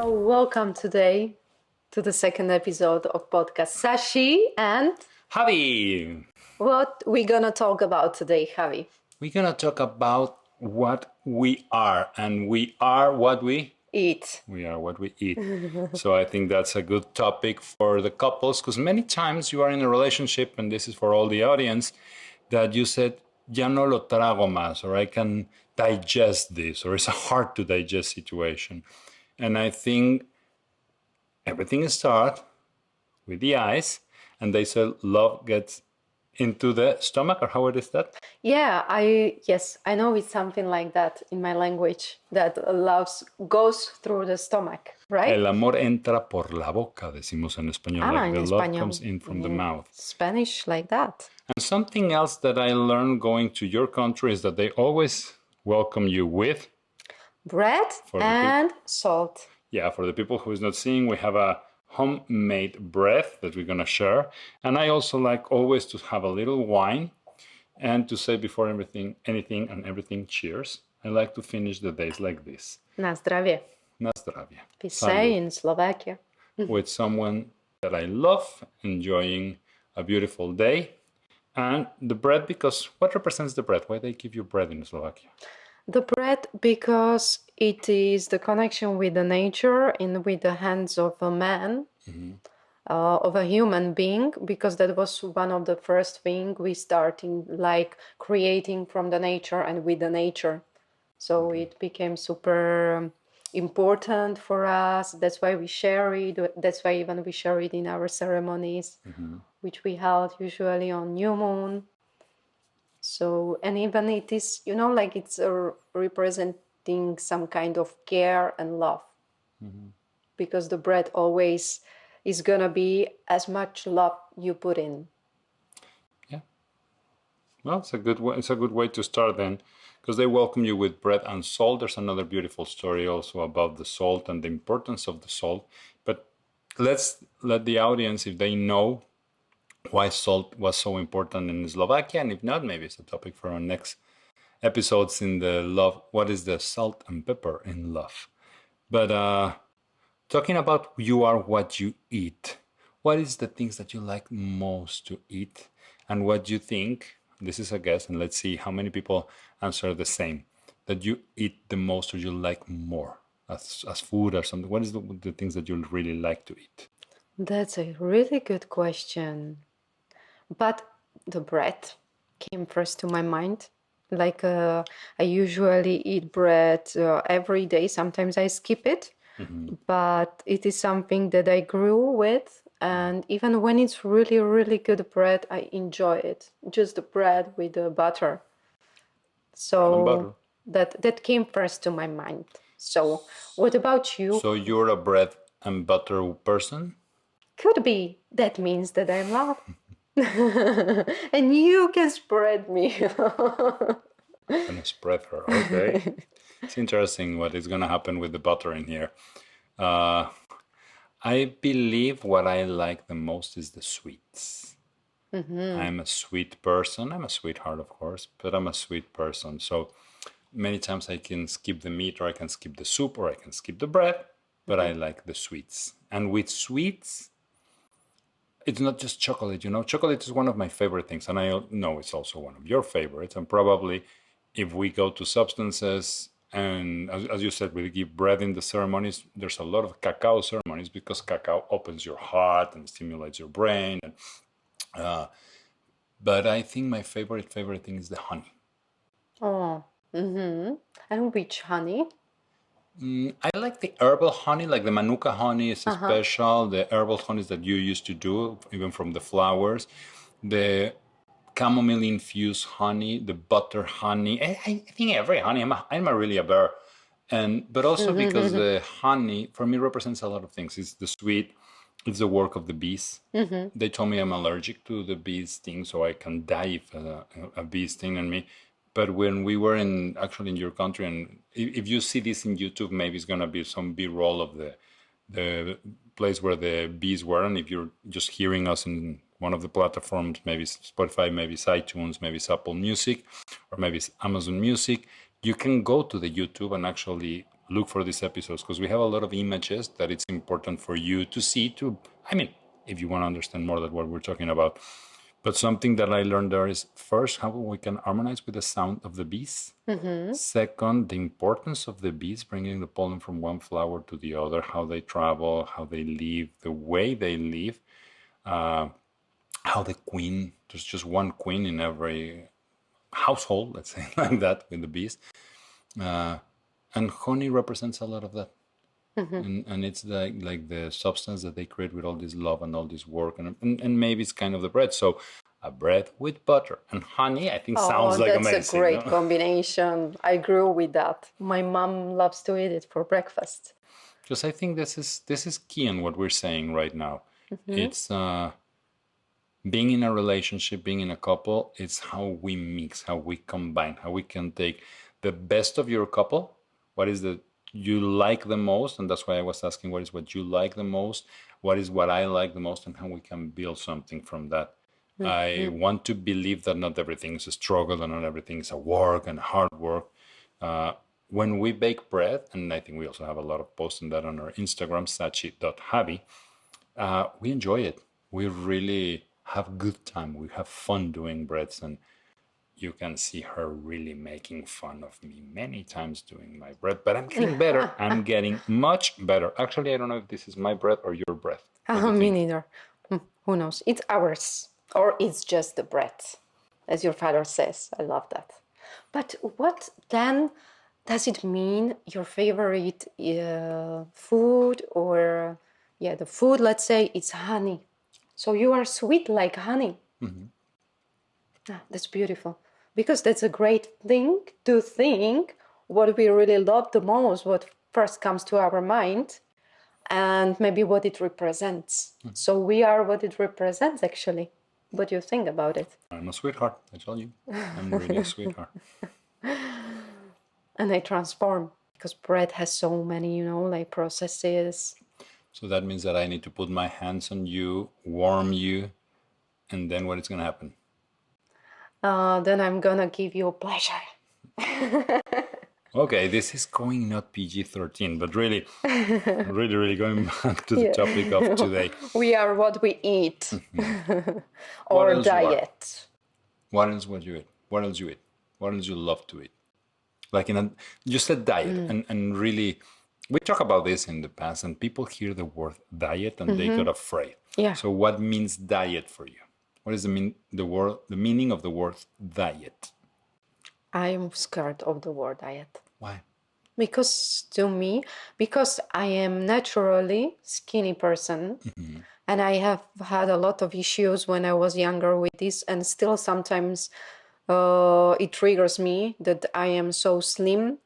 So welcome today to the second episode of podcast Sashi and Javi, what we're gonna talk about today, Javi. we're gonna talk about what we are, and we are what we Eat. we are what we eat. So I think that's a good topic for the couples, because many times you are in a relationship, and this is for all the audience, that you said, ya no lo trago más, or I can digest this, or it's a hard to digest situation. And I think everything starts with the eyes, and they say love gets into the stomach, or how it is that? Yeah, I know it's something like that in my language that love goes through the stomach, right? El amor entra por la boca, decimos en español, like the love comes in from the mouth. Spanish like that. And something else that I learned going to your country is that they always welcome you with bread and salt. Yeah, for the people who is not seeing, we have a homemade bread that we're gonna share. And I also like always to have a little wine and to say before anything and everything, cheers. I like to finish the days like this. Na zdravie. Na zdravie. We say in Slovakia. With someone that I love, enjoying a beautiful day. And the bread, because what represents the bread? Why they give you bread in Slovakia? The bread, because it is the connection with the nature and with the hands of a man, of a human being, because that was one of the first thing we starting like creating from the nature and with the nature. So it became super important for us. That's why we share it. That's why even we share it in our ceremonies, which we held usually on new moon. So, and even it is, like it's representing some kind of care and love. Because the bread always is going to be as much love you put in. Yeah. Well, it's a good way to start then, because they welcome you with bread and salt. There's another beautiful story also about the salt and the importance of the salt. But let's let the audience, if they know why salt was so important in Slovakia, and if not, maybe it's a topic for our next episodes in the love. What is the salt and pepper in love? But talking about you are what you eat, what is the things that you like most to eat, and what you think, this is a guess, and let's see how many people answer the same, that you eat the most or you like more as food or something. What is the things that you really like to eat? That's a really good question. But the bread came first to my mind. Like I usually eat bread every day. Sometimes I skip it, but it is something that I grew with. And even when it's really, really good bread, I enjoy it. Just the bread with the butter. So that came first to my mind. So what about you? So you're a bread and butter person? Could be. That means that I'm love. And you can spread me. I'm gonna spread her. Okay. It's interesting what is gonna happen with the butter in here. I believe what I like the most is the sweets. I'm a sweet person. I'm a sweetheart, of course, but I'm a sweet person. So many times I can skip the meat, or I can skip the soup, or I can skip the bread, but I like the sweets. And with sweets, it's not just chocolate, Chocolate is one of my favorite things, and I know it's also one of your favorites. And probably if we go to substances, and as you said, we give bread in the ceremonies, there's a lot of cacao ceremonies, because cacao opens your heart and stimulates your brain. But I think my favorite thing is the honey. Oh, and which honey? I like the herbal honey, like the manuka honey is special. The herbal honeys that you used to do, even from the flowers. The chamomile infused honey, the butter honey. I think every honey. I'm really a bear, but also because the honey for me represents a lot of things. It's the sweet. It's the work of the bees. They told me I'm allergic to the bees sting, so I can die if a bee sting on me. But when we were actually in your country, and if you see this in YouTube, maybe it's gonna be some B-roll of the place where the bees were. And if you're just hearing us in one of the platforms, maybe Spotify, maybe it's iTunes, maybe it's Apple Music, or maybe it's Amazon Music, you can go to the YouTube and actually look for these episodes because we have a lot of images that it's important for you to see I mean, if you want to understand more than what we're talking about. But something that I learned there is first how we can harmonize with the sound of the bees. Second, the importance of the bees bringing the pollen from one flower to the other, how they travel, how they live, the way they live, how the queen, there's just one queen in every household, let's say like that, with the bees. And honey represents a lot of that. And it's like the substance that they create with all this love and all this work. And maybe it's kind of the bread. So a bread with butter and honey, I think sounds like that's amazing. a great combination. I grew with that. My mom loves to eat it for breakfast. Because I think this is key in what we're saying right now. It's being in a relationship, being in a couple, it's how we mix, how we combine, how we can take the best of your couple. What is the you like the most? And that's why I was asking what is what you like the most, what is what I like the most, and how we can build something from that. I want to believe that not everything is a struggle and not everything is a work and hard work. When we bake bread, and I think we also have a lot of posts on that on our Instagram, Sashi.Javi, we enjoy it. We really have good time. We have fun doing breads, and you can see her really making fun of me many times doing my bread. But I'm getting better. I'm getting much better. Actually, I don't know if this is my bread or your bread. Me neither. Who knows? It's ours. Or it's just the bread, as your father says. I love that. But what then does it mean your favorite food or, the food, let's say, it's honey. So you are sweet like honey. That's beautiful. Because that's a great thing to think what we really love the most, what first comes to our mind, and maybe what it represents. So we are what it represents, actually. What do you think about it? I'm a sweetheart, I tell you. I'm really a sweetheart. And I transform because bread has so many, like processes. So that means that I need to put my hands on you, warm you, and then what is going to happen? Then I'm gonna give you pleasure. Okay, this is going not PG-13, but really, really going back to the topic of today. We are what we eat. Or diet. What else would you eat? What else you eat? What else you love to eat? Like you said diet, and really, we talk about this in the past, and people hear the word diet and they get afraid. Yeah. So what means diet for you? What is the meaning of the word diet? I am scared of the word diet. Why? Because I am naturally skinny person, and I have had a lot of issues when I was younger with this, and still sometimes it triggers me that I am so slim,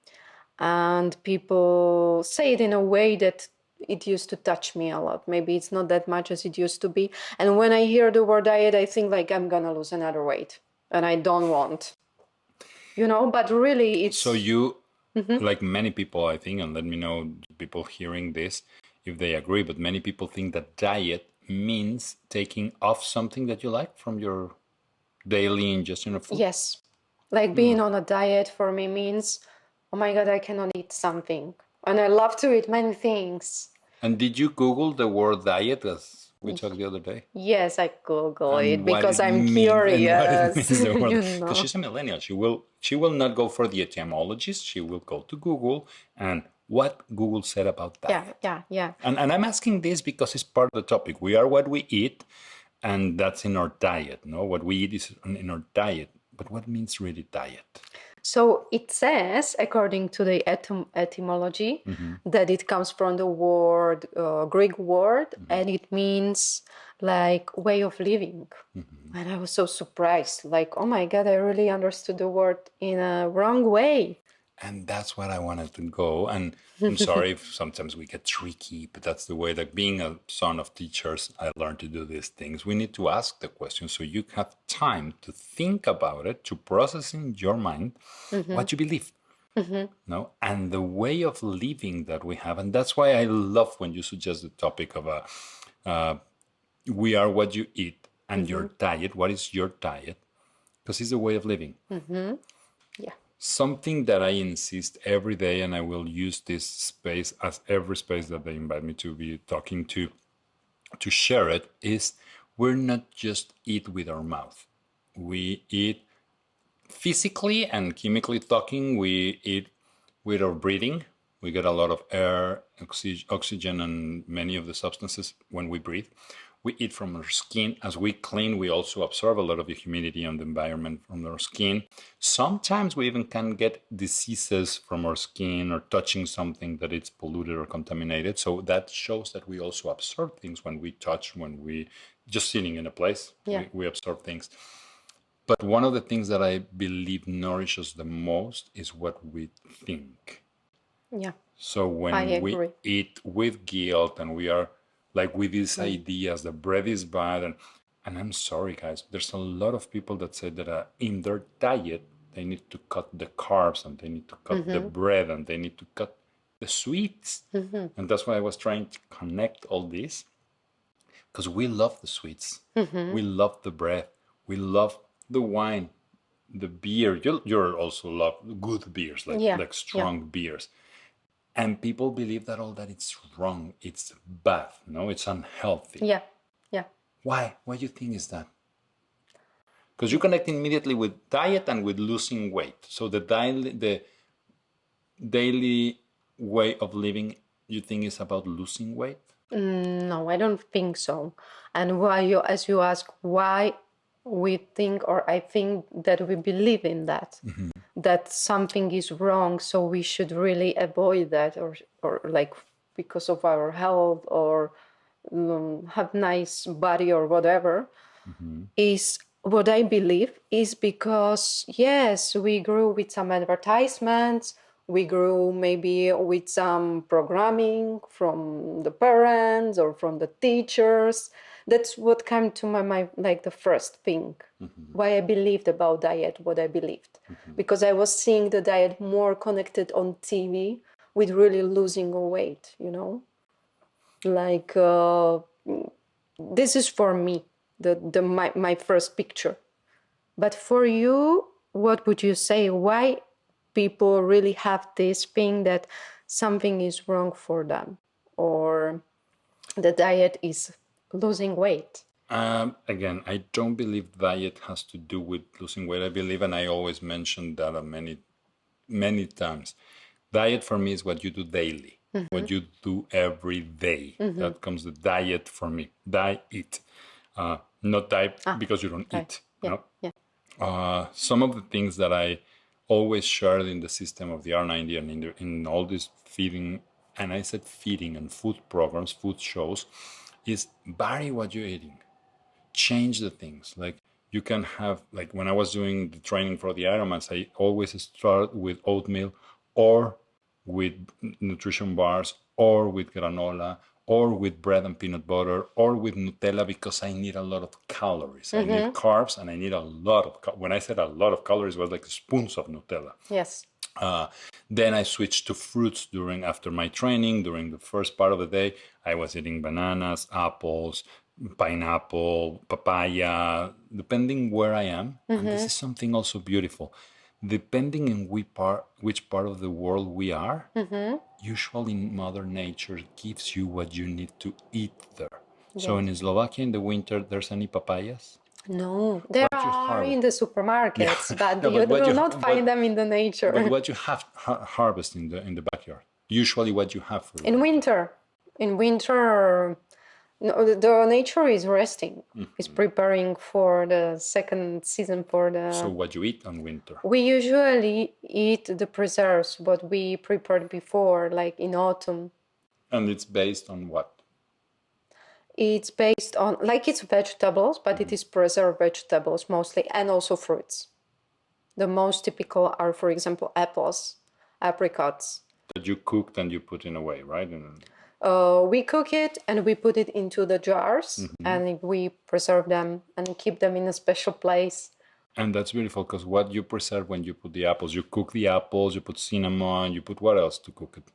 and people say it in a way that it used to touch me a lot. Maybe it's not that much as it used to be. And when I hear the word diet, I think like I'm gonna lose another weight, and I don't want. But really it's... So you, like many people, I think, and let me know people hearing this if they agree, but many people think that diet means taking off something that you like from your daily ingestion of food. Yes. Like being on a diet for me means, oh my God, I cannot eat something. And I love to eat many things. And did you Google the word diet as we talked the other day? Yes, I Google it because I'm curious. Because she's a millennial. She will not go for the etymologist. She will go to Google and what Google said about diet. Yeah. And I'm asking this because it's part of the topic. We are what we eat, and that's in our diet. No, what we eat is in our diet. But what means really diet? So it says, according to the etymology, that it comes from the word, Greek word, and it means like way of living. And I was so surprised, like, oh my God, I really understood the word in a wrong way. And that's what I wanted to go. And I'm sorry if sometimes we get tricky, but that's the way that being a son of teachers, I learned to do these things. We need to ask the question so you have time to think about it, to process in your mind what you believe. No? And the way of living that we have. And that's why I love when you suggest the topic of we are what you eat and your diet. What is your diet? Because it's a way of living. Yeah. Something that I insist every day, and I will use this space as every space that they invite me to be talking to share it, is we're not just eat with our mouth. We eat physically and chemically talking. We eat with our breathing. We get a lot of air, oxygen, and many of the substances when we breathe. We eat from our skin. As we clean, we also absorb a lot of the humidity and the environment from our skin. Sometimes we even can get diseases from our skin or touching something that it's polluted or contaminated. So that shows that we also absorb things when we touch, when we just sitting in a place, Yeah. we absorb things. But one of the things that I believe nourishes the most is what we think. Yeah. So I when we agree. eat with guilt and we are like with these ideas, the bread is bad, and I'm sorry, guys, there's a lot of people that say that in their diet they need to cut the carbs and they need to cut the bread and they need to cut the sweets, and that's why I was trying to connect all this because we love the sweets, we love the bread, we love the wine, the beer. You also love good beers, like Yeah. Yeah. strong beers. And people believe that all that it's wrong, it's bad, no, it's unhealthy. Yeah. Yeah. Why? What do you think is that? Because you connect immediately with diet and with losing weight. So the daily way of living, you think is about losing weight? No, I don't think so. And why you, as you ask, why we think or I think that we believe in that, that something is wrong, so we should really avoid that, or like because of our health or have nice body or whatever, is what I believe is because, yes, we grew with some advertisements, we grew maybe with some programming from the parents or from the teachers. That's what came to my mind, like the first thing. Why I believed about diet, what I believed. Because I was seeing the diet more connected on TV with really losing weight, you know? Like, this is for me, my first picture. But for you, what would you say? Why people really have this thing that something is wrong for them, or the diet is losing weight? Again, I don't believe diet has to do with losing weight. I believe, and I always mention that many times, diet for me is what you do daily, what you do every day. That comes the diet for me. Diet, not diet because you don't Right. eat. Yeah. No? Yeah. Some of the things that I always shared in the system of the R90 and in all this feeding, and I said feeding and food programs, food shows, is vary what you're eating, change the things. Like you can have, like when I was doing the training for the Ironmans, I always start with oatmeal or with nutrition bars or with granola or with bread and peanut butter or with Nutella because I need a lot of calories. I need carbs and I need a lot of, when I said a lot of calories, it was like spoons of Nutella. Yes. Then I switched to fruits after my training. During the first part of the day, I was eating bananas, apples, pineapple, papaya, depending where I am. And this is something also beautiful. Depending in which part of the world we are, usually Mother Nature gives you what you need to eat there. So Yes. in Slovakia in the winter, there's any papayas? No, there What you are harvest? in the Yeah, supermarkets, but no, you but will not find them in the but nature. what you have harvest in the backyard. Usually, what you have for In winter, no, the nature is resting. Is preparing for the second season for So the. what you eat on winter. We usually eat the preserves what we prepared before, like in autumn. And it's based on what? It's based on, like, it's vegetables, but it is preserved vegetables mostly, and also fruits. The most typical are, for example, apples, apricots. That you cooked and you put in a way, right? And We cook it and we put it into the jars and we preserve them and keep them in a special place. and that's beautiful because what you preserve when you put the apples, you cook the apples, you put cinnamon, you put what else to cook it?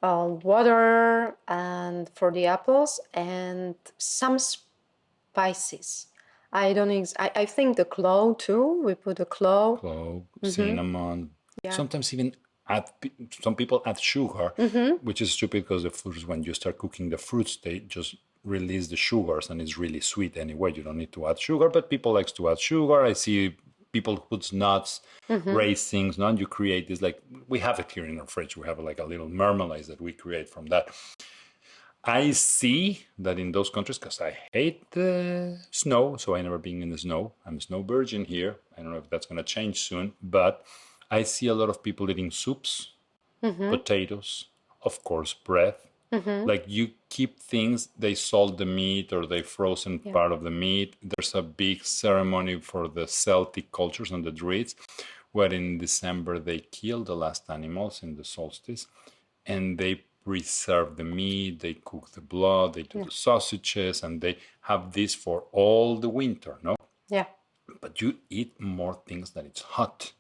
Water and for the apples and some spices. I think the clove too. We put the clove. Clove, cinnamon. Yeah. Sometimes even some people add sugar, which is stupid because the fruits, when you start cooking the fruits, they just release the sugars and it's really sweet anyway. You don't need to add sugar, but people likes to add sugar. I see people put nuts, raisins. Now you create this, like we have it here in our fridge. We have like a little marmalade that we create from that. I see that in those countries, because I hate the snow, so I never been in the snow. I'm a snow virgin here. I don't know if that's going to change soon, but I see a lot of people eating soups, potatoes, of course, bread. Like you keep things, they salt the meat or they frozen part of the meat. There's a big ceremony for the Celtic cultures and the Druids, where in December they kill the last animals in the solstice and they preserve the meat, they cook the blood, they do the sausages, and they have this for all the winter, no? Yeah. But you eat more things that it's hot.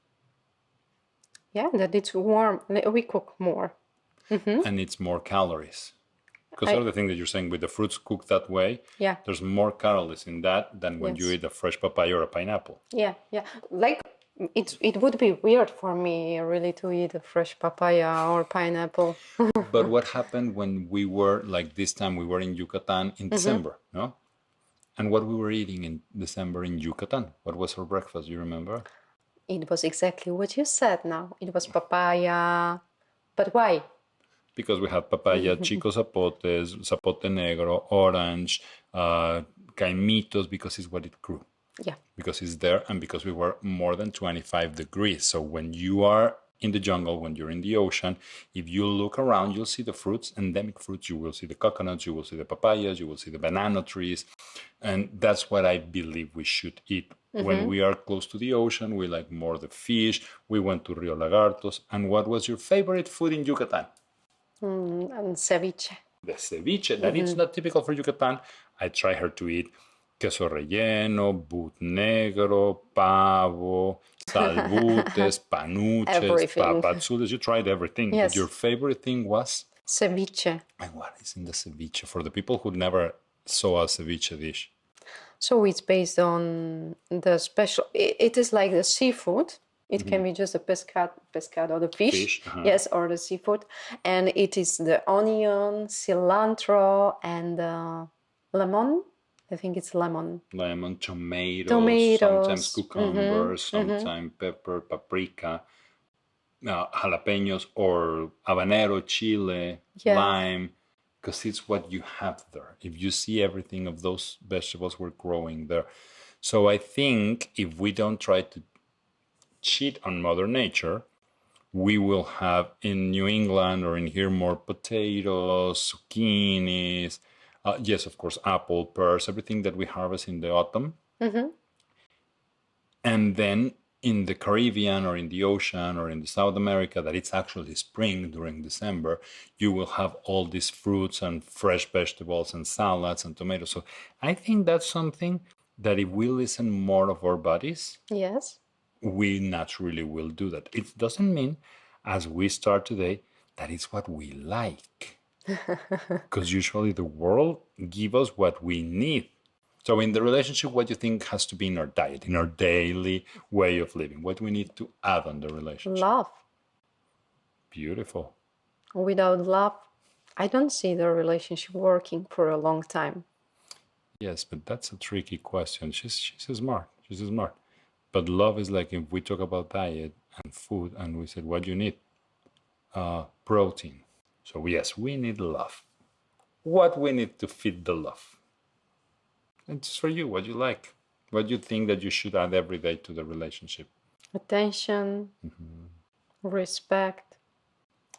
Yeah, that it's warm. We cook more. And it's more calories. Because the other thing that you're saying with the fruits cooked that way, Yeah. there's more calories in that than when you eat a fresh papaya or a pineapple. Yeah, yeah. Like it would be weird for me really to eat a fresh papaya or pineapple. But what happened when we were, like this time, we were in Yucatan in December, no? And what we were eating in December in Yucatan? What was our breakfast? You remember? It was exactly what you said now. It was papaya. But why? Because we had papaya, chico zapotes, zapote negro, orange, caimitos, because it's what it grew. Yeah. Because it's there and because we were more than 25 degrees. So when you are in the jungle, when you're in the ocean, if you look around, you'll see the fruits, endemic fruits. You will see the coconuts, you will see the papayas, you will see the banana trees. And that's what I believe we should eat. When we are close to the ocean, we like more the fish. We went to Rio Lagartos. And what was your favorite food in Yucatan? And ceviche. The ceviche, that it's not typical for Yucatan. I try her to eat queso relleno, but negro, pavo, salbutes, panuches, papazules. You tried everything. Yes. But your favorite thing was? Ceviche. And what is in the ceviche? For the people who never saw a ceviche dish. So it's based on the special, it is like the seafood. It can be just a pescado, the fish, yes, or the seafood. And it is the onion, cilantro, and lemon. I think it's lemon. Lemon, tomatoes. Sometimes cucumbers, sometimes pepper, paprika, jalapenos, or habanero, chile, lime, because it's what you have there. If you see everything of those vegetables were growing there. So I think if we don't try to cheat on Mother Nature, we will have in New England or in here more potatoes, zucchinis, yes, of course, apple, pears, everything that we harvest in the autumn. And then in the Caribbean or in the ocean or in the South America, that it's actually spring during December, you will have all these fruits and fresh vegetables and salads and tomatoes. So I think that's something that if we listen more of our bodies, yes, we naturally will do that. It doesn't mean, as we start today, that it's what we like. Because usually the world gives us what we need. So in the relationship, what do you think has to be in our diet, in our daily way of living? What do we need to add on the relationship? Love. Beautiful. Without love, I don't see the relationship working for a long time. Yes, but that's a tricky question. She's smart. She's smart. But love is like if we talk about diet and food and we said, what do you need? Protein. So yes, we need love. What we need to feed the love? It's for you, what you like. What you think that you should add every day to the relationship? Attention, respect.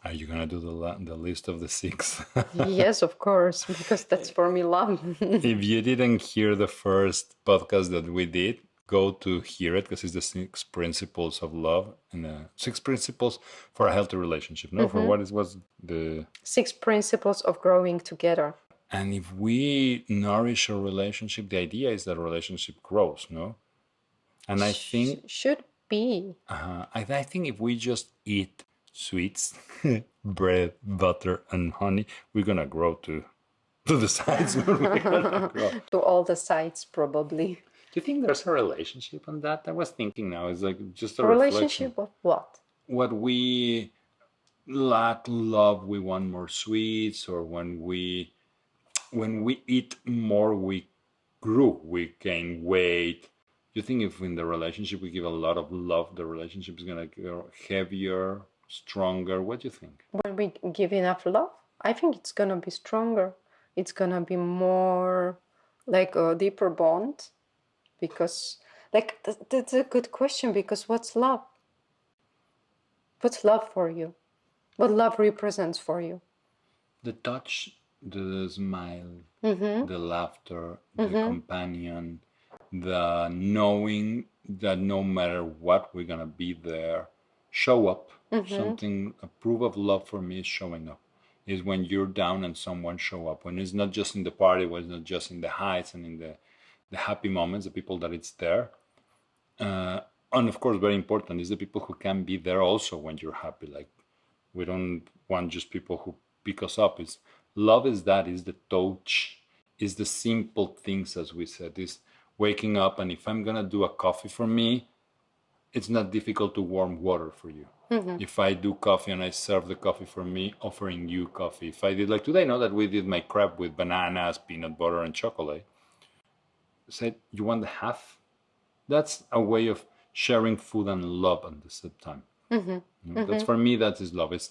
Are you going to do the list of the 6? Yes, of course, because that's for me love. If you didn't hear the first podcast that we did, go to hear it because it's the 6 principles of love and 6 principles for a healthy relationship. No, for what was the 6 principles of growing together. And if we nourish a relationship, the idea is that a relationship grows, no? And I think should be. I think if we just eat sweets, bread, butter, and honey, we're gonna grow to the sides. We're gonna grow. To all the sides, probably. Do you think there's a relationship on that? I was thinking now, it's like just a A reflection. relationship of what? What we lack love, we want more sweets, or when we eat more, we grew, we gain weight. Do you think if in the relationship we give a lot of love, the relationship is gonna go heavier, stronger? What do you think? When we give enough love, I think it's gonna be stronger. It's gonna be more like a deeper bond, because like that's a good question, because what's love? What's love for you? What love represents for you? The touch, the smile, Mm-hmm. the laughter, the Mm-hmm. companion, the knowing that no matter what, we're gonna be there. Show up. Something, a proof of love for me is showing up. Is when you're down and someone show up. When it's not just in the party, when it's not just in the heights and in the happy moments, the people that it's there. Uh, and of course, very important is the people who can be there also when you're happy. Like, we don't want just people who pick us up. Is love is that, is the touch, is the simple things, as we said, is waking up, and if I'm gonna do a coffee for me, it's not difficult to warm water for you. If I do coffee and I serve the coffee for me, offering you coffee. If I did like today, know that we did my crepe with bananas, peanut butter, and chocolate. Said, you want the half? That's a way of sharing food and love at the same time. That's for me, that is love. It's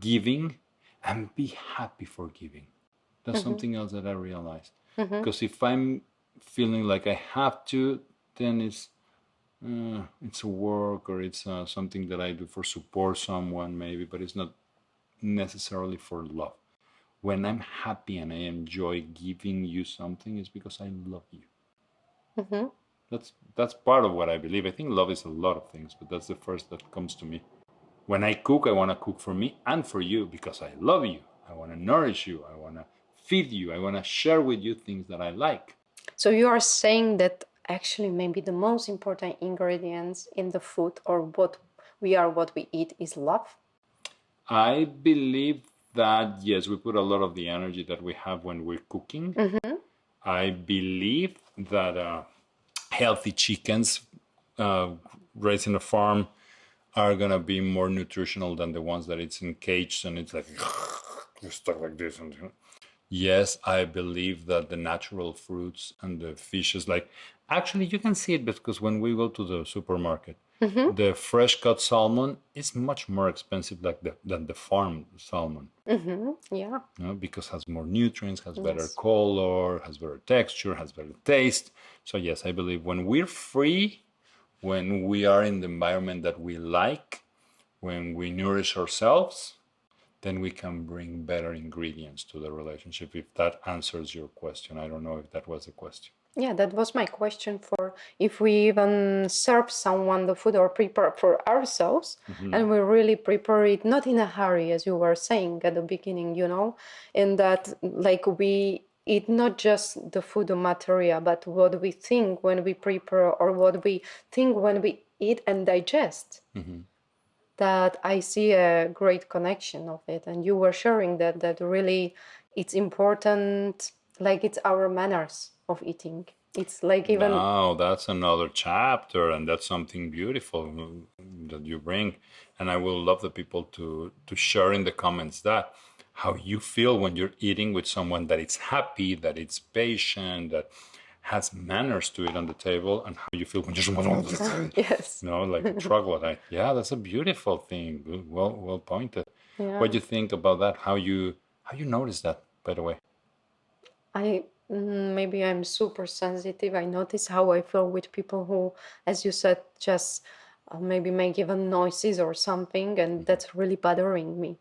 giving and be happy for giving. That's something else that I realized. Because if I'm feeling like I have to, then it's a work, or it's something that I do for support someone maybe, but it's not necessarily for love. When I'm happy and I enjoy giving you something, it's because I love you. That's part of what I believe. I think love is a lot of things, but that's the first that comes to me. When I cook, I want to cook for me and for you because I love you. I want to nourish you. I want to feed you. I want to share with you things that I like. So you are saying that actually maybe the most important ingredients in the food, or what we eat, is love? I believe that, yes, we put a lot of the energy that we have when we're cooking. I believe that healthy chickens raised in a farm are gonna be more nutritional than the ones that it's in cage and it's like stuck like this. And yes, I believe that the natural fruits and the fishes, like, actually you can see it because when we go to the supermarket, the fresh cut salmon is much more expensive than the farm salmon. Yeah. Because it has more nutrients, has better Yes. color, has better texture, has better taste. So yes, I believe when we're free, when we are in the environment that we like, when we nourish ourselves, then we can bring better ingredients to the relationship. If that answers your question, I don't know if that was the question. Yeah, that was my question, for if we even serve someone the food or prepare for ourselves, and we really prepare it not in a hurry, as you were saying at the beginning, and that like we eat not just the food or material, but what we think when we prepare, or what we think when we eat and digest. That I see a great connection of it, and you were sharing that really it's important, like it's our manners of eating. It's like even Now that's another chapter, and that's something beautiful that you bring. And I will love the people to share in the comments that how you feel when you're eating with someone that is happy, that it's patient, that has manners to it on the table, and how you feel when you're yes. like a troglodyte. Yeah, that's a beautiful thing. Good, well pointed. Yeah. What do you think about that? How you notice that, by the way? Maybe I'm super sensitive. I notice how I feel with people who, as you said, just maybe make even noises or something, and that's really bothering me.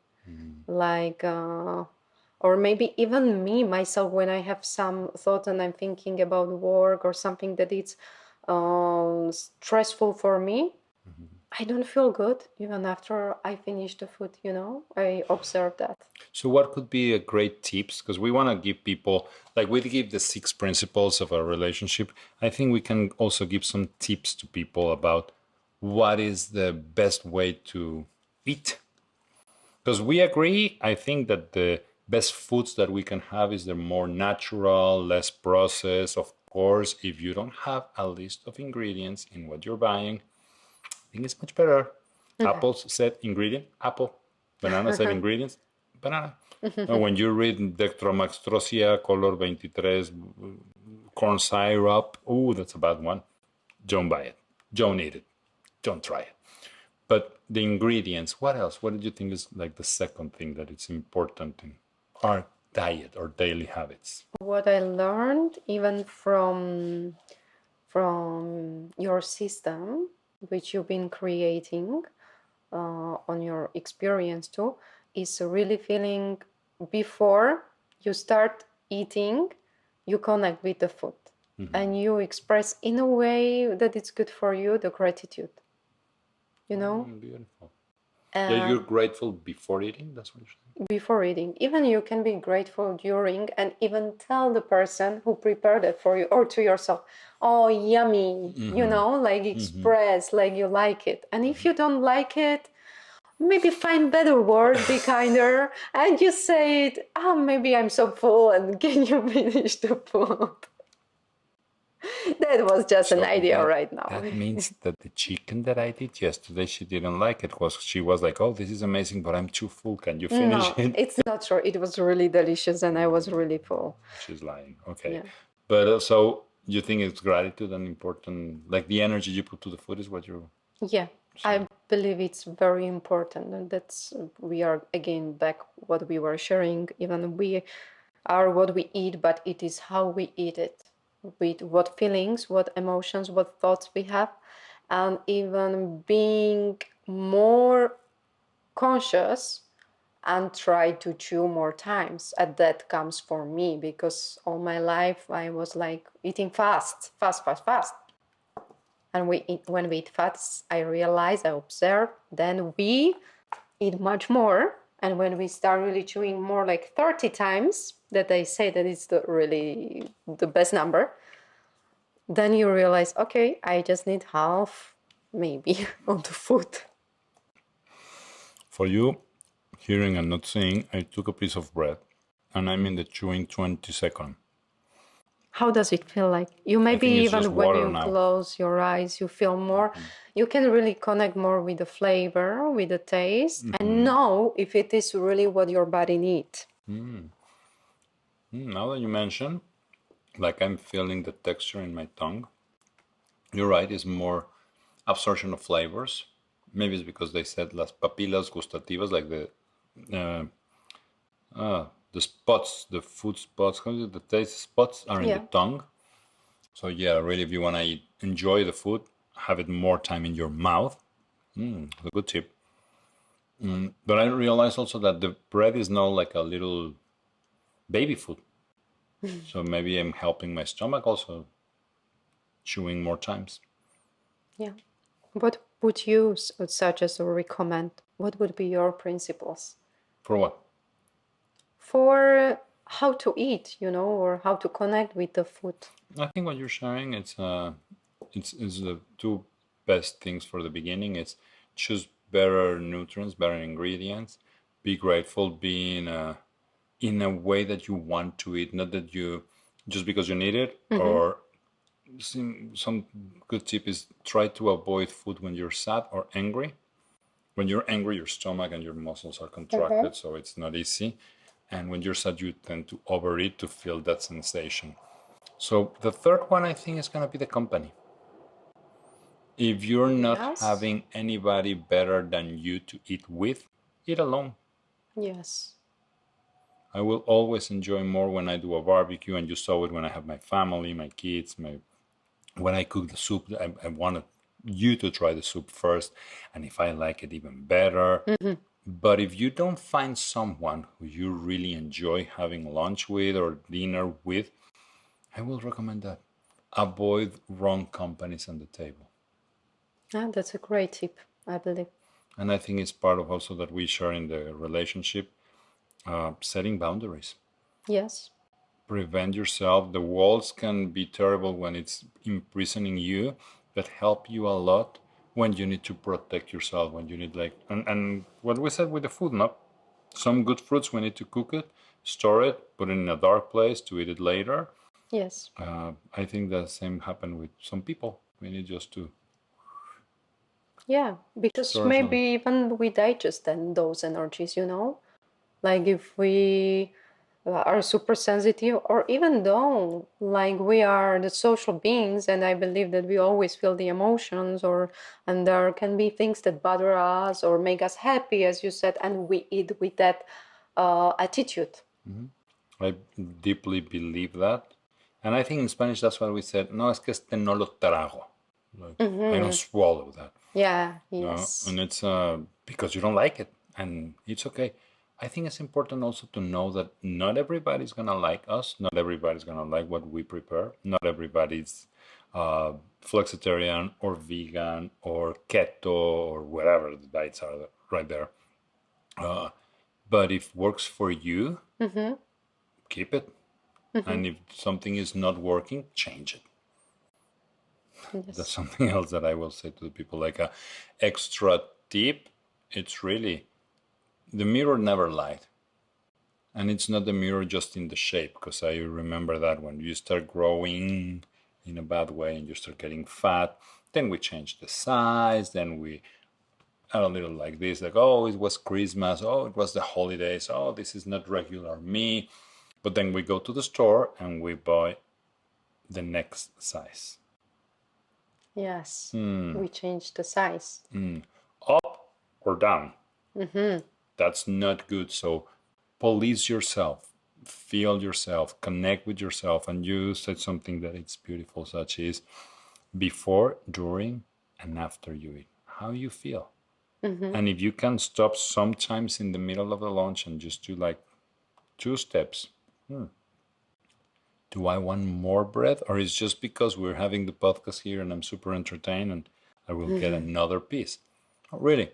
Like, or maybe even me myself, when I have some thought and I'm thinking about work or something that it's stressful for me, I don't feel good even after I finish the food. I observe that. So, what could be a great tips? Because we want to give people, like we give the 6 principles of a relationship. I think we can also give some tips to people about what is the best way to eat. Because we agree, I think that the best foods that we can have is the more natural, less processed. Of course, if you don't have a list of ingredients in what you're buying, I think it's much better. Apples said ingredient, apple. Banana said ingredients, banana. When you read dextromaxtrosia, color 23, corn syrup, oh, that's a bad one. Don't buy it. Don't eat it. Don't try it. But the ingredients, what else? What did you think is like the second thing that it's important in our diet or daily habits? What I learned even from your system, which you've been creating on your experience too, is really feeling before you start eating, you connect with the food and you express in a way that it's good for you the gratitude. You know? Beautiful. Yeah, you're grateful before eating? That's what you're saying? Before eating. Even you can be grateful during and even tell the person who prepared it for you or to yourself, oh, yummy, you know, like express like you like it. And if you don't like it, maybe find better word, be kinder, and you say it, oh, maybe I'm so full and can you finish the food? That was just an idea right now. That means that the chicken that I did yesterday, she didn't like it. She was like, oh, this is amazing, but I'm too full. Can you finish it? It's not true. It was really delicious and I was really full. She's lying. Okay. Yeah. But so you think it's gratitude and important, like the energy you put to the food is what you... Yeah, I believe it's very important. And that's, we are again back what we were sharing. Even we are what we eat, but it is how we eat it, with what feelings, what emotions, what thoughts we have, and even being more conscious and try to chew more times. And that comes for me because all my life I was like eating fast. And when we eat fast, I realize, I observe, then we eat much more. And when we start really chewing more, like 30 times, that I say that it's really the best number, then you realize, okay, I just need half, maybe, of the food. For you, hearing and not seeing, I took a piece of bread and I'm in the chewing 20-second. How does it feel like? You maybe even when you close your eyes, you feel more, you can really connect more with the flavor, with the taste, and know if it is really what your body needs. Now that you mention, like I'm feeling the texture in my tongue. You're right, it's more absorption of flavors. Maybe it's because they said las papilas gustativas, like the spots, the food spots, the taste spots are in the tongue. So yeah, really, if you want to enjoy the food, have it more time in your mouth. A good tip. But I realized also that the bread is not like a little baby food. So maybe I'm helping my stomach also chewing more times. Yeah. What would you suggest or recommend? What would be your principles? For what? For how to eat, or how to connect with the food. I think what you're sharing, it's the two best things for the beginning. It's choose better nutrients, better ingredients. Be grateful, be in a way that you want to eat, not that you just because you need it. Or some good tip is try to avoid food when you're sad or angry. When you're angry, your stomach and your muscles are contracted, so it's not easy. And when you're sad, you tend to overeat to feel that sensation. So the third one, I think, is going to be the company. If you're not having anybody better than you to eat with, eat alone. Yes. I will always enjoy more when I do a barbecue, and you saw it when I have my family, my kids, when I cook the soup. I wanted you to try the soup first, and if I like it, even better. But if you don't find someone who you really enjoy having lunch with or dinner with, I will recommend that. Avoid wrong companies on the table. That's a great tip, I believe. And I think it's part of also that we share in the relationship, setting boundaries. Yes. Prevent yourself. The walls can be terrible when it's imprisoning you, but help you a lot when you need to protect yourself, when you need and what we said with the food, no? Some good fruits, we need to cook it, store it, put it in a dark place to eat it later. Yes. I think the same happened with some people. We need just to Yeah, because store maybe ourselves. even we digest then those energies, you know? Like if we are super sensitive, or even though like we are the social beings, and I believe that we always feel the emotions, or and there can be things that bother us or make us happy, as you said, and we eat with that attitude. I deeply believe that. And I think in Spanish that's why we said, no, es que este no lo trago. Like, I don't swallow that. Yeah, And yes. it's because you don't like it. And it's okay. I think it's important also to know that not everybody's going to like us. Not everybody's going to like what we prepare. Not everybody's flexitarian or vegan or keto or whatever the diets are right there. But if works for you, keep it. And if something is not working, change it. That's Yes. something else that I will say to the people. Like a extra tip, it's really the mirror never lied. And it's not the mirror just in the shape, because I remember that when you start growing in a bad way and you start getting fat, then we change the size, then we add a little like this, like, oh, it was Christmas, oh, it was the holidays, oh, this is not regular me. But then we go to the store and we buy the next size. Yes. We changed the size. Up or down. That's not good. So police yourself, feel yourself, connect with yourself. And you said something that it's beautiful, such as before, during, and after you eat. How you feel. And if you can stop sometimes in the middle of the lunch and just do like 2 steps. Do I want more bread? Or is just because we're having the podcast here and I'm super entertained and I will get another piece? Not really.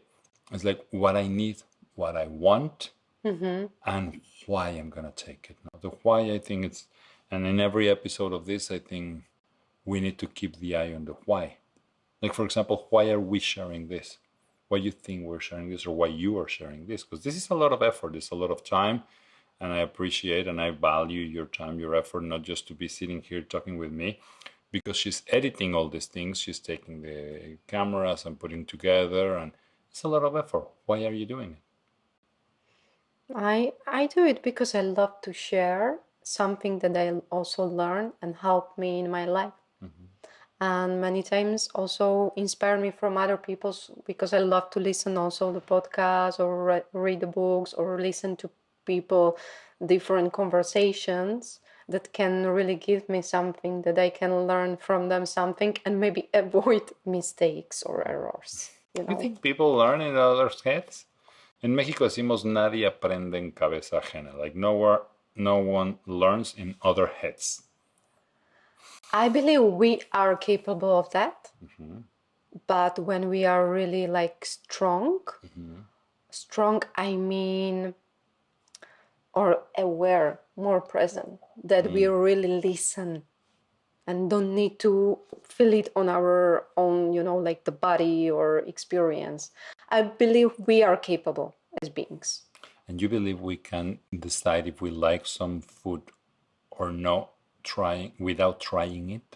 It's like what I need, what I want, and why I'm gonna take it. Now, the why, I think it's, and in every episode of this, I think we need to keep the eye on the why. Like, for example, why are we sharing this? Why you think we're sharing this, or why you are sharing this? Because this is a lot of effort. It's a lot of time, and I appreciate and I value your time, your effort, not just to be sitting here talking with me, because she's editing all these things. She's taking the cameras and putting together, and it's a lot of effort. Why are you doing it? I do it because I love to share something that I also learn and help me in my life. And many times also inspire me from other people's, because I love to listen also the podcast or read the books or listen to people different conversations that can really give me something that I can learn from them something and maybe avoid mistakes or errors, you You know. think people learn in others' heads? En México decimos nadie aprende en cabeza ajena. Like no one learns in other heads. I believe we are capable of that, but when we are really like strong, I mean, or aware, more present, that we really listen and don't need to feel it on our own, you know, like the body or experience. I believe we are capable as beings. And you believe we can decide if we like some food or not trying without trying it?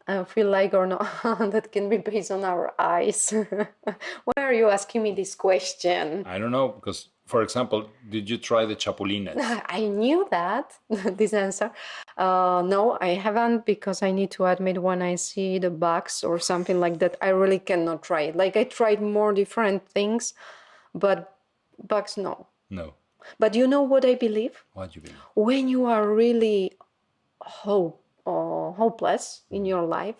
I feel like or not, that can be based on our eyes. Why are you asking me this question? I don't know, because for example, did you try the chapulines? I knew that, this answer. No, I haven't, because I need to admit when I see the bugs or something like that, I really cannot try it. Like I tried more different things, but bugs, no. No. But you know what I believe? What do you believe? When you are really hopeless in your life,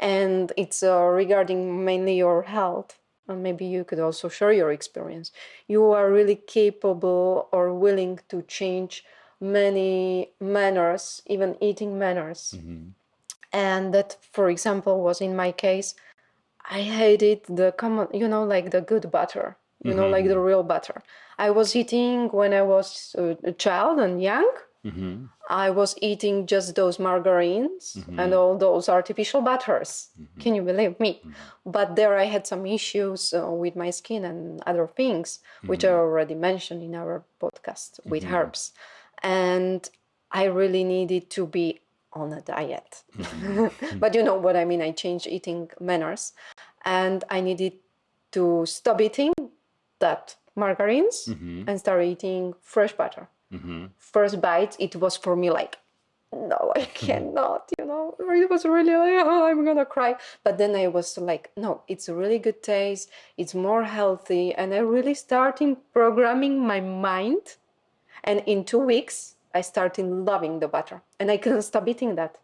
and it's regarding mainly your health, and maybe you could also share your experience, you are really capable or willing to change many manners, even eating manners. And that, for example, was in my case. I hated the common, you know, like the good butter, you know, like the real butter. I was eating when I was a child and young. I was eating just those margarines and all those artificial butters. Can you believe me? But there I had some issues with my skin and other things, which I already mentioned in our podcast with herbs. And I really needed to be on a diet. But you know what I mean. I changed eating manners, and I needed to stop eating that margarines and start eating fresh butter. First bite, it was for me like, no, I cannot, you know, it was really like, oh, I'm gonna cry. But then I was like, no, it's a really good taste, it's more healthy. And I really started programming my mind. And in 2 weeks, I started loving the butter and I couldn't stop eating that.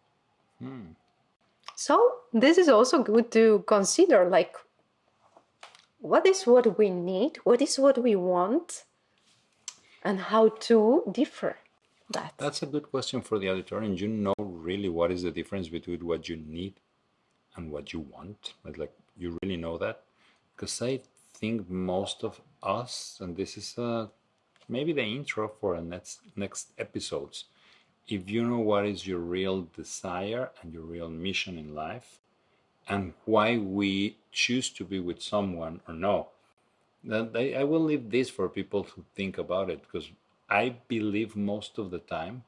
So this is also good to consider, like, what is what we need, what is what we want, and how to differ that. That's a good question for the auditor. And you know really what is the difference between what you need and what you want? Like you really know that? Because I think most of us, and this is maybe the intro for a next episodes, if you know what is your real desire and your real mission in life, and why we choose to be with someone or no, that I will leave this for people to think about it, because I believe most of the time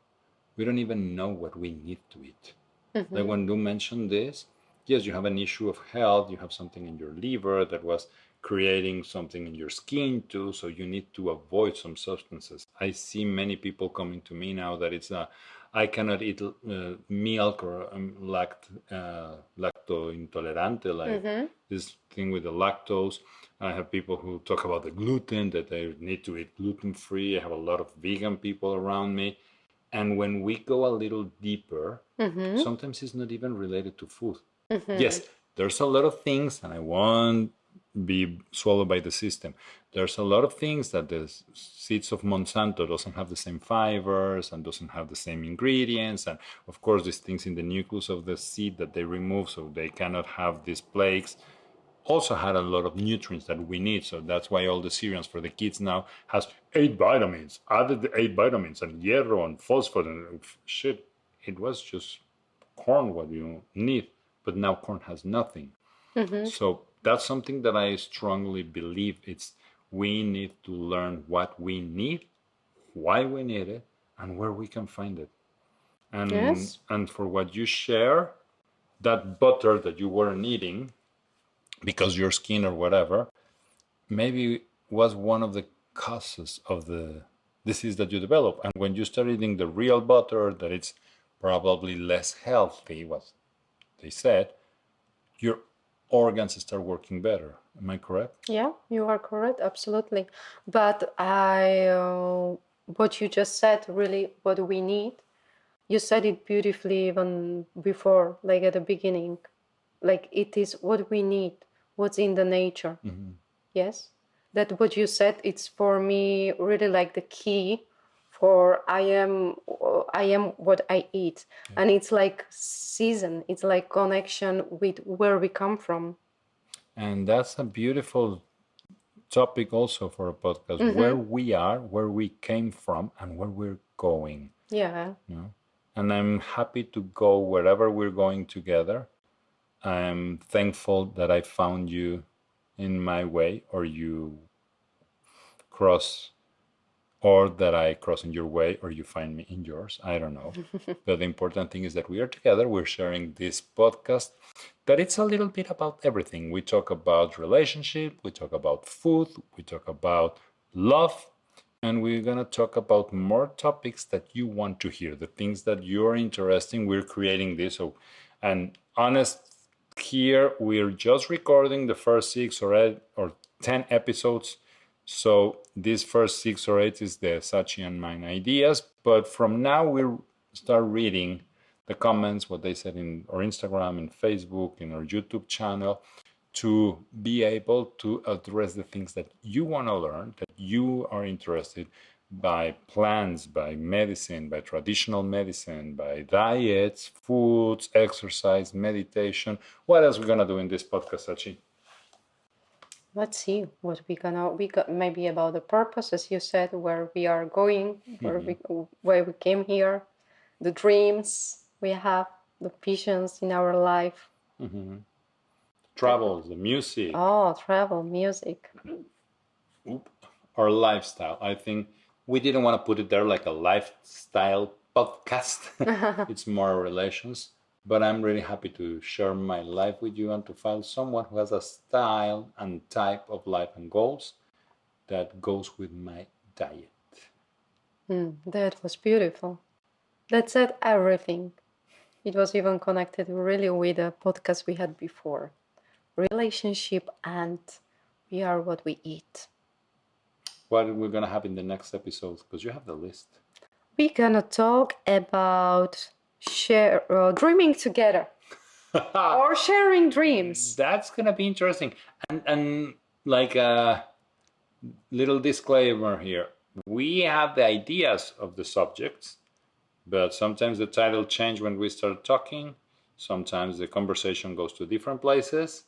we don't even know what we need to eat. Like when you mentioned this, yes, you have an issue of health, you have something in your liver that was creating something in your skin too, so you need to avoid some substances. I see many people coming to me now that it's I cannot eat milk, or lacto intolerante, like this thing with the lactose. I have people who talk about the gluten, that they need to eat gluten free. I have a lot of vegan people around me. And when we go a little deeper, sometimes it's not even related to food. Yes, there's a lot of things, and I won't be swallowed by the system. There's a lot of things that the seeds of Monsanto doesn't have the same fibers and doesn't have the same ingredients. And of course, these things in the nucleus of the seed that they remove, so they cannot have these plagues, also had a lot of nutrients that we need. So that's why all the cereals for the kids now has 8 vitamins, added the 8 vitamins and hierro and phosphorus and shit. It was just corn what you need, but now corn has nothing. So that's something that I strongly believe. It's we need to learn what we need, why we need it, and where we can find it. Yes. And for what you share, that butter that you weren't eating because your skin or whatever, maybe was one of the causes of the disease that you develop. And when you start eating the real butter, that it's probably less healthy, what they said, your organs start working better. Am I correct? Yeah, you are correct, absolutely. But what you just said, really, what we need, you said it beautifully even before, like at the beginning. Like it is what we need, what's in the nature. Yes, that what you said, it's for me really like the key for I am what I eat. And it's like season, it's like connection with where we come from. And that's a beautiful topic also for a podcast, where we are, where we came from, and where we're going. Yeah. You know? And I'm happy to go wherever we're going together. I'm thankful that I found you in my way, or you cross, or that I cross in your way, or you find me in yours. I don't know. But the important thing is that we are together. We're sharing this podcast, that it's a little bit about everything. We talk about relationship, we talk about food, we talk about love, and we're going to talk about more topics that you want to hear, the things that you're interested in. We're creating this. So, and honest, here we're just recording the first 6 or 10 episodes. So these first 6 or 8 is the Sachi and mine ideas. But from now we'll start reading the comments, what they said in our Instagram and Facebook, in our YouTube channel, to be able to address the things that you want to learn, that you are interested by plants, by medicine, by traditional medicine, by diets, foods, exercise, meditation. What else we're gonna do in this podcast, Sachi? Let's see what we got maybe about the purpose, as you said, where we are going, why we came here, the dreams we have, the visions in our life. Travel, the music, Oh, travel, music. our lifestyle. I think we didn't want to put it there like a lifestyle podcast. It's more relations. But I'm really happy to share my life with you and to find someone who has a style and type of life and goals that goes with my diet. That was beautiful. That said everything. It was even connected really with a podcast we had before. Relationship and we are what we eat. What are we going to have in the next episodes? Because you have the list. We're gonna talk about dreaming together or sharing dreams. That's going to be interesting. And like a little disclaimer here. We have the ideas of the subjects, but sometimes the title change when we start talking. Sometimes the conversation goes to different places.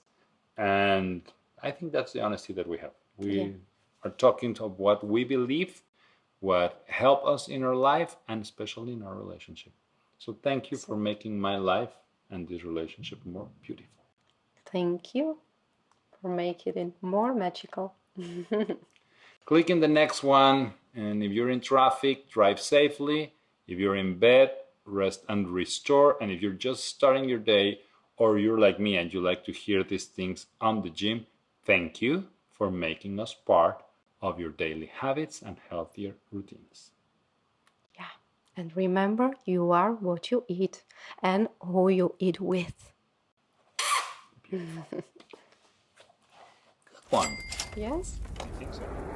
And I think that's the honesty that we have. We are talking to what we believe, what help us in our life, and especially in our relationship. So thank you for making my life and this relationship more beautiful. Thank you for making it more magical. Click in the next one, and if you're in traffic, drive safely. If you're in bed, rest and restore. And if you're just starting your day, or you're like me and you like to hear these things on the gym, thank you for making us part of your daily habits and healthier routines. Yeah. And remember, you are what you eat and who you eat with. Good one. Yes? I think so.